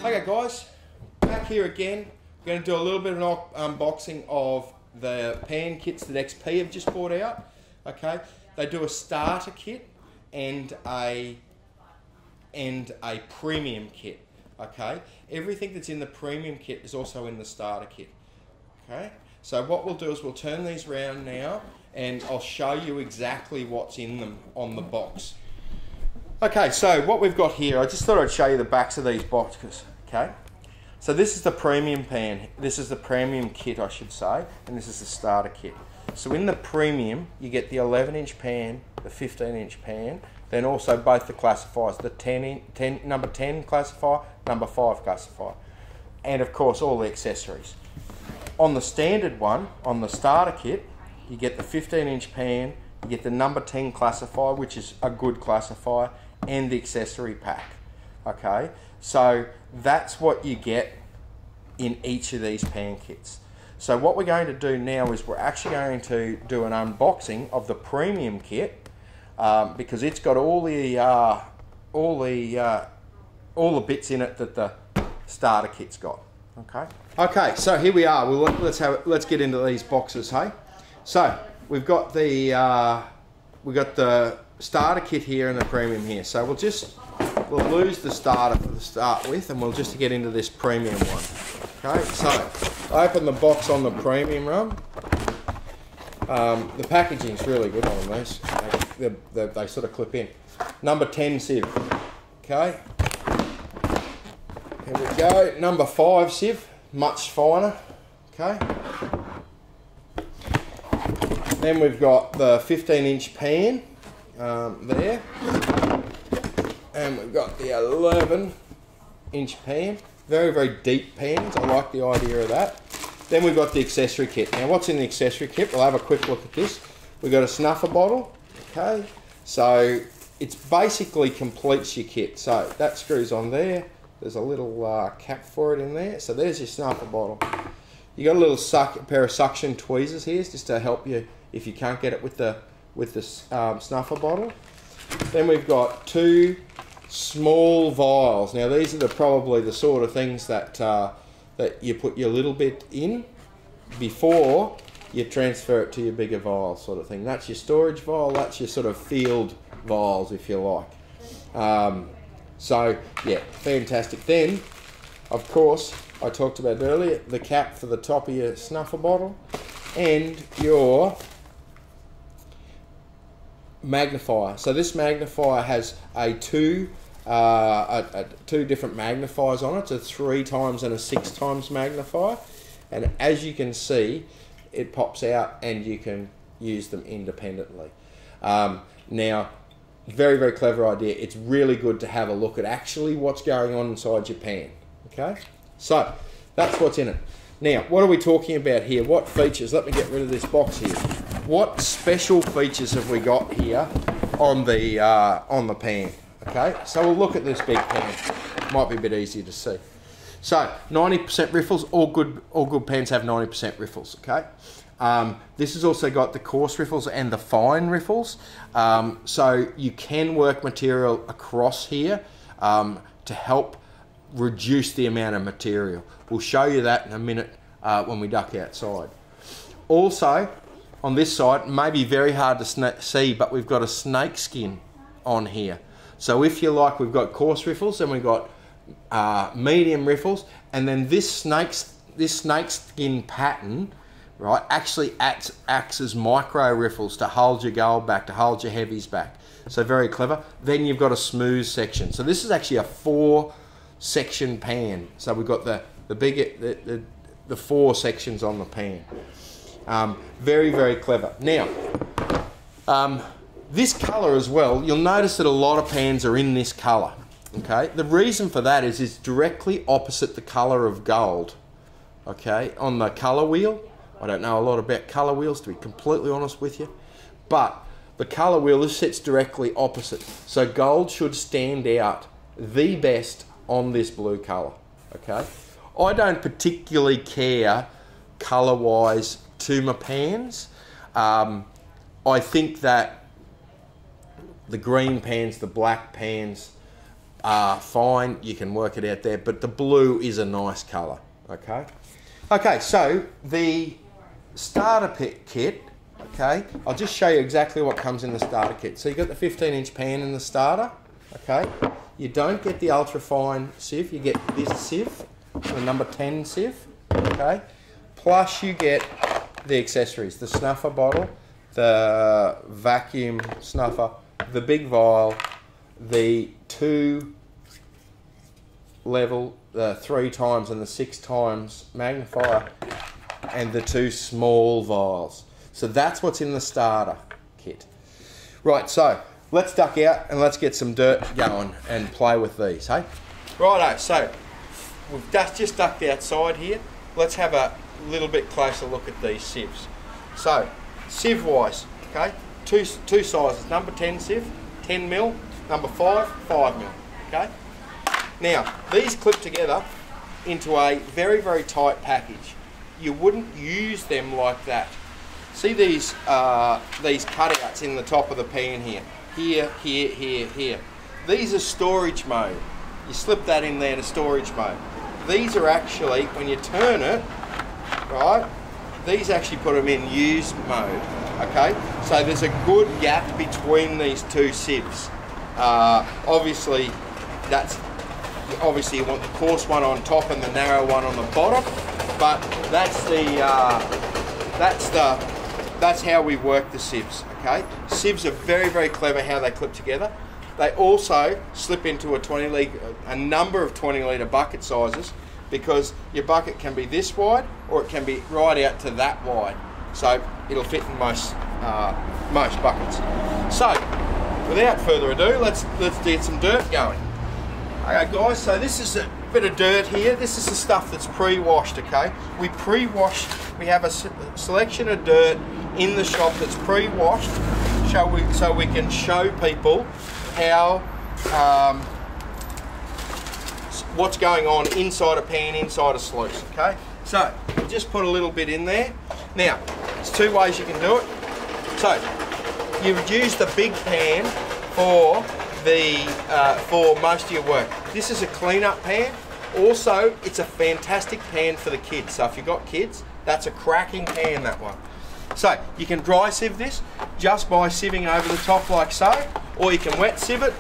Okay guys, back here again. We're going to do a little bit of an unboxing of the pan kits that XP have just brought out. Okay, they do a starter kit and a premium kit. Okay, everything that's in the premium kit is also in the starter kit. Okay, so what we'll do is we'll turn these around now and I'll show you exactly what's in them on the box. Okay, so what we've got here, I just thought I'd show you the backs of these boxes. Okay, so this is the premium pan, this is the premium kit I should say, and this is the starter kit. So in the premium you get the 11-inch pan, the 15-inch pan, then also both the classifiers, the number 10 classifier, number 5 classifier, and of course all the accessories. On the standard one, on the starter kit, you get the 15-inch pan, you get the number 10 classifier, which is a good classifier, and the accessory pack. Okay, so that's what you get in each of these pan kits. So what we're going to do now is we're actually going to do an unboxing of the premium kit because it's got all the bits in it that the starter kit's got. Okay, so here we are. Let's get into these boxes, hey. So we've got the starter kit here and the premium here. So we'll lose the starter to start with, and we'll just get into this premium one. Okay, so I open the box on the premium run. The packaging's really good on these. They sort of clip in. Number 10 sieve. Okay. Here we go. Number 5 sieve, much finer. Okay. Then we've got the 15-inch pan there. And we've got the 11-inch pan. Very, very deep pans. I like the idea of that. Then we've got the accessory kit. Now what's in the accessory kit? We'll have a quick look at this. We've got a snuffer bottle. Okay. So it's basically completes your kit. So that screws on there. There's a little cap for it in there. So there's your snuffer bottle. You got a little pair of suction tweezers here just to help you if you can't get it with the snuffer bottle. Then we've got 2 small vials. Now these are probably the sort of things that that you put your little bit in before you transfer it to your bigger vial sort of thing. That's your storage vial, that's your sort of field vials if you like. So yeah, fantastic. Then of course I talked about earlier the cap for the top of your snuffer bottle and your magnifier. So this magnifier has two different magnifiers on it, a 3 times and a 6 times magnifier, and as you can see it pops out and you can use them independently. Now very, very clever idea. It's really good to have a look at actually what's going on inside your pan. Okay, so that's what's in it. Now what are we talking about here? What features? Let me get rid of this box here. What special features have we got here on the pan? Okay, so we'll look at this big pan. Might be a bit easier to see. So 90% riffles. All good pans have 90% riffles. Okay. This has also got the coarse riffles and the fine riffles. So you can work material across here to help reduce the amount of material. We'll show you that in a minute when we duck outside. Also, on this side, may be very hard to see, but we've got a snake skin on here. So if you like, we've got coarse riffles and we've got medium riffles, and then this snake skin pattern, right, actually acts as micro riffles to hold your gold back, to hold your heavies back. So very clever. Then you've got a smooth section. So this is actually a 4-section pan. So we've got the 4 sections on the pan. Very, very clever. Now, this colour as well, you'll notice that a lot of pans are in this colour. Okay, the reason for that is it's directly opposite the colour of gold. Okay, on the colour wheel. I don't know a lot about colour wheels, to be completely honest with you, but the colour wheel sits directly opposite. So gold should stand out the best on this blue colour. Okay, I don't particularly care colour-wise to my pans. I think that the green pans, the black pans, fine, you can work it out there, but the blue is a nice colour, okay? Okay, so the starter kit, okay, I'll just show you exactly what comes in the starter kit. So you've got the 15-inch pan in the starter, okay? You don't get the ultra-fine sieve, you get this sieve, the number 10 sieve, okay? Plus you get the accessories, the snuffer bottle, the vacuum snuffer, the big vial, the 2 level, the 3 times and the 6 times magnifier, and the 2 small vials. So that's what's in the starter kit. Right, so let's duck out and let's get some dirt going and play with these, hey? Righto, so we've just ducked outside here. Let's have a little bit closer look at these sieves. So, sieve wise, okay, two sizes, number 10 sieve, 10 mil, number 5, 5 mil, okay? Now, these clip together into a very, very tight package. You wouldn't use them like that. See these cutouts in the top of the pan here. Here, here, here, here. These are storage mode. You slip that in there to storage mode. These are actually, when you turn it, right, these actually put them in use mode, okay? So there's a good gap between these 2 sieves. Obviously, you want the coarse one on top and the narrow one on the bottom, but that's how we work the sieves, okay? Sieves are very, very clever how they clip together. They also slip into a number of 20-litre bucket sizes, because your bucket can be this wide or it can be right out to that wide. So it'll fit in most buckets. So without further ado, let's get some dirt going. Okay guys, so this is a bit of dirt here. This is the stuff that's pre-washed, okay? We pre-wash, we have a selection of dirt in the shop that's pre-washed, so we can show people how what's going on inside a pan, inside a sluice, okay? So, just put a little bit in there. Now, there's 2 ways you can do it. So, you would use the big pan for most of your work. This is a clean-up pan. Also, it's a fantastic pan for the kids. So if you've got kids, that's a cracking pan, that one. So, you can dry sieve this just by sieving over the top like so, or you can wet sieve it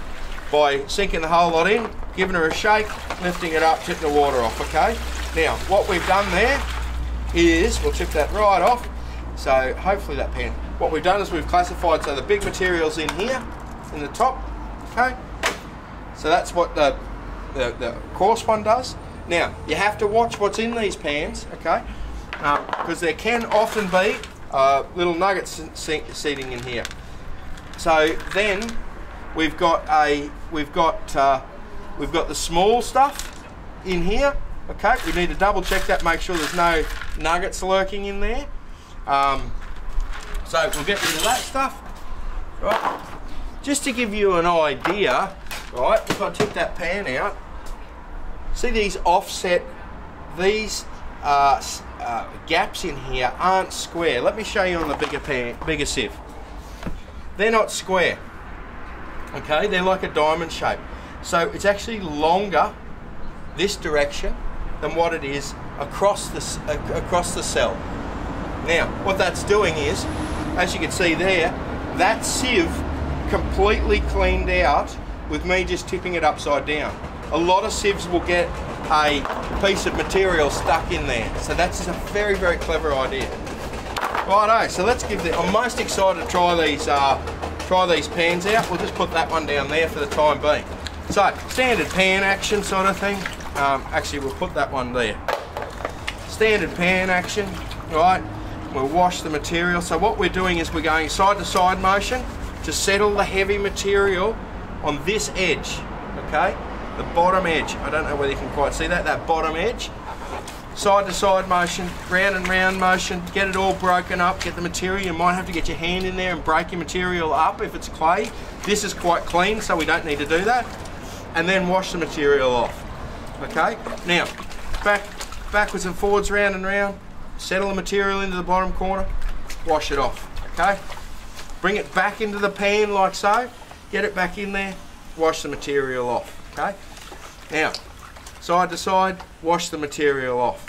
by sinking the whole lot in, giving her a shake, lifting it up, tipping the water off, okay? Now, what we've done there is, we'll tip that right off, so hopefully that pan, what we've done is we've classified, so the big material's in here, in the top, okay? So that's what the coarse one does. Now, you have to watch what's in these pans, okay? Because there can often be little nuggets seating in here. So then we've got the small stuff in here. Okay, we need to double check that, make sure there's no nuggets lurking in there. So we'll get rid of that stuff. Right. Just to give you an idea, right? If I took that pan out, see these offset, these gaps in here aren't square. Let me show you on the bigger sieve. They're not square. Okay, they're like a diamond shape. So it's actually longer this direction than what it is across the cell. Now, what that's doing is, as you can see there, that sieve completely cleaned out with me just tipping it upside down. A lot of sieves will get a piece of material stuck in there. So that's just a very, very clever idea. Righto, so let's give I'm most excited to try these pans out. We'll just put that one down there for the time being. So, standard pan action sort of thing. Actually, we'll put that one there. Standard pan action, right? We'll wash the material. So what we're doing is we're going side to side motion to settle the heavy material on this edge, okay? The bottom edge. I don't know whether you can quite see that bottom edge. Side to side motion, round and round motion, get it all broken up, get the material. You might have to get your hand in there and break your material up if it's clay. This is quite clean, so we don't need to do that. And then wash the material off. Okay? Now, backwards and forwards, round and round, settle the material into the bottom corner, wash it off. Okay? Bring it back into the pan like so, get it back in there, wash the material off. Okay, now side to side, wash the material off.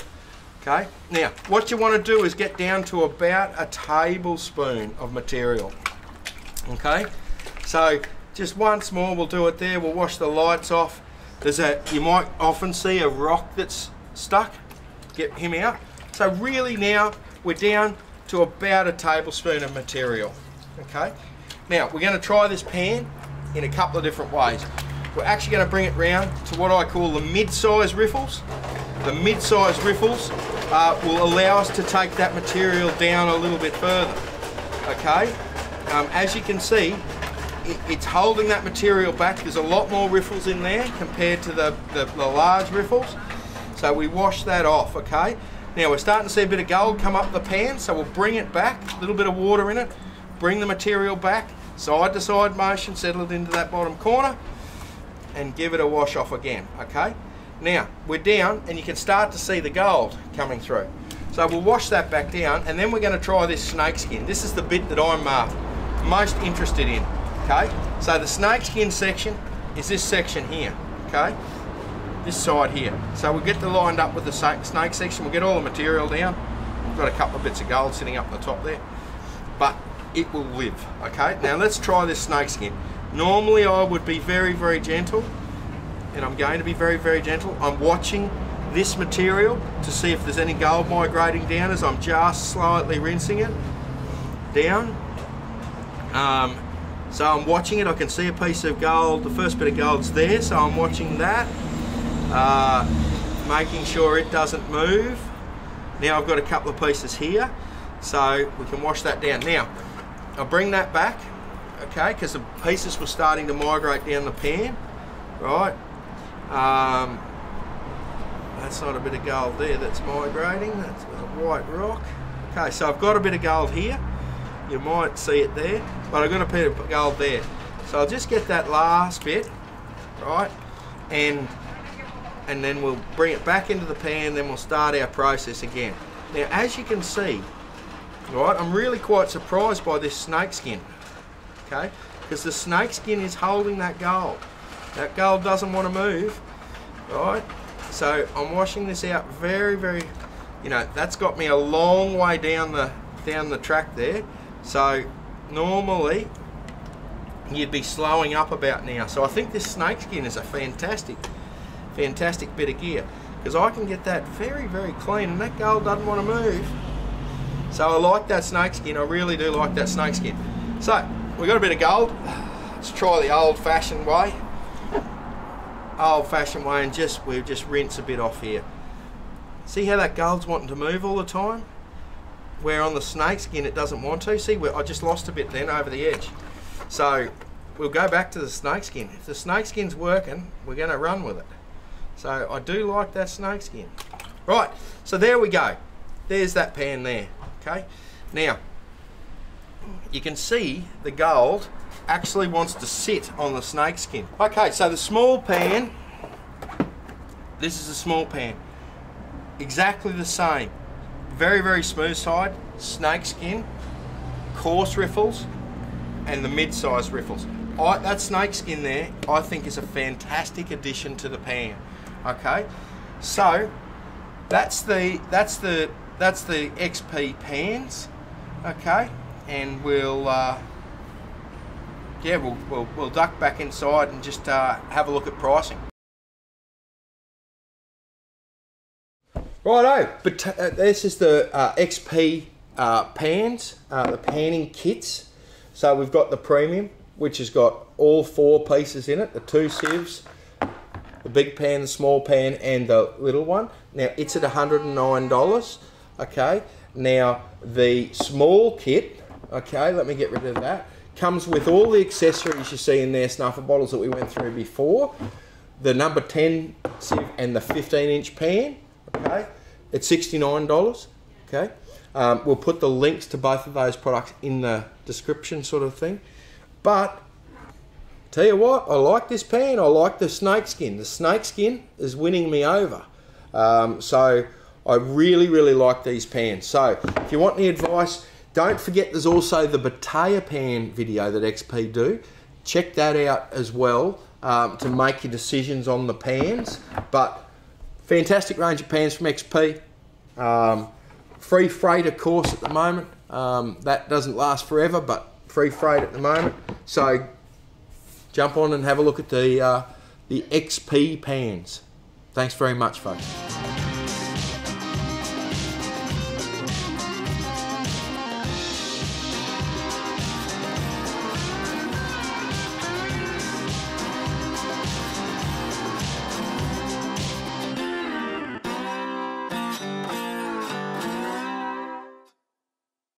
Okay, now what you want to do is get down to about a tablespoon of material. Okay, so just once more we'll do it there. We'll wash the lights off. You might often see a rock that's stuck. Get him out. So really now we're down to about a tablespoon of material. Okay, now we're going to try this pan in a couple of different ways. We're actually going to bring it round to what I call the mid-size riffles. The mid-size riffles will allow us to take that material down a little bit further. Okay, as you can see, it's holding that material back. There's a lot more riffles in there compared to the large riffles. So we wash that off. Okay, now we're starting to see a bit of gold come up the pan, so we'll bring it back, a little bit of water in it, bring the material back, side to side motion, settle it into that bottom corner, and give it a wash off again. Okay, now we're down and you can start to see the gold coming through. So we'll wash that back down, and then we're going to try this snake skin. This is the bit that I'm most interested in. Okay, so the snake skin section is this section here. Okay, this side here. So we'll get the lined up with the snake section. We'll get all the material down. We've got a couple of bits of gold sitting up the top there, but it will live. Okay, now let's try this snake skin. Normally I would be very, very gentle, and I'm going to be very, very gentle. I'm watching this material to see if there's any gold migrating down as I'm just slightly rinsing it down. So I'm watching it. I can see a piece of gold, the first bit of gold's there, so I'm watching that, making sure it doesn't move. Now I've got a couple of pieces here, so we can wash that down. Now I'll bring that back, okay, because the pieces were starting to migrate down the pan, right? That's not a bit of gold there that's migrating, that's a white rock. Okay, so I've got a bit of gold here. You might see it there, but I've got a bit of gold there. So I'll just get that last bit, right? And then we'll bring it back into the pan, then we'll start our process again. Now, as you can see, right, I'm really quite surprised by this snake skin, okay? Because the snake skin is holding that gold. That gold doesn't want to move, right? So I'm washing this out very, very, you know, that's got me a long way down the track there. So normally you'd be slowing up about now. So I think this snake skin is a fantastic bit of gear, because I can get that very, very clean, and that gold doesn't want to move. So I like that snake skin. I really do like that snake skin. So we've got a bit of gold. Let's try the old-fashioned way. And we'll just rinse a bit off here. See how that gold's wanting to move all the time? Where on the snake skin it doesn't want to. See, I just lost a bit then over the edge. So we'll go back to the snake skin. If the snake skin's working, we're going to run with it. So I do like that snake skin. Right, so there we go. There's that pan there. Okay, now you can see the gold actually wants to sit on the snake skin. Okay, so the small pan, this is a small pan, exactly the same. Very, very smooth side, snake skin, coarse riffles, and the mid-sized riffles. That snake skin there, I think, is a fantastic addition to the pan. Okay, so that's the XP pans. Okay, and we'll duck back inside and just have a look at pricing. Righto, but this is the XP pans, the panning kits. So we've got the premium, which has got all 4 pieces in it, the 2 sieves, the big pan, the small pan, and the little one. Now it's at $109. Okay, now the small kit, okay, let me get rid of that, comes with all the accessories you see in there, snuffer bottles that we went through before, the number 10 sieve and the 15-inch pan. Okay, it's $69. Okay, we'll put the links to both of those products in the description, sort of thing. But tell you what, I like this pan. I like the snake skin. The snake skin is winning me over. So I really, really like these pans. So if you want any advice, don't forget there's also the Batea pan video that XP do. Check that out as well. to make your decisions on the pans. But fantastic range of pans from XP. Free freight, of course, at the moment. That doesn't last forever, but free freight at the moment. So jump on and have a look at the XP pans. Thanks very much, folks.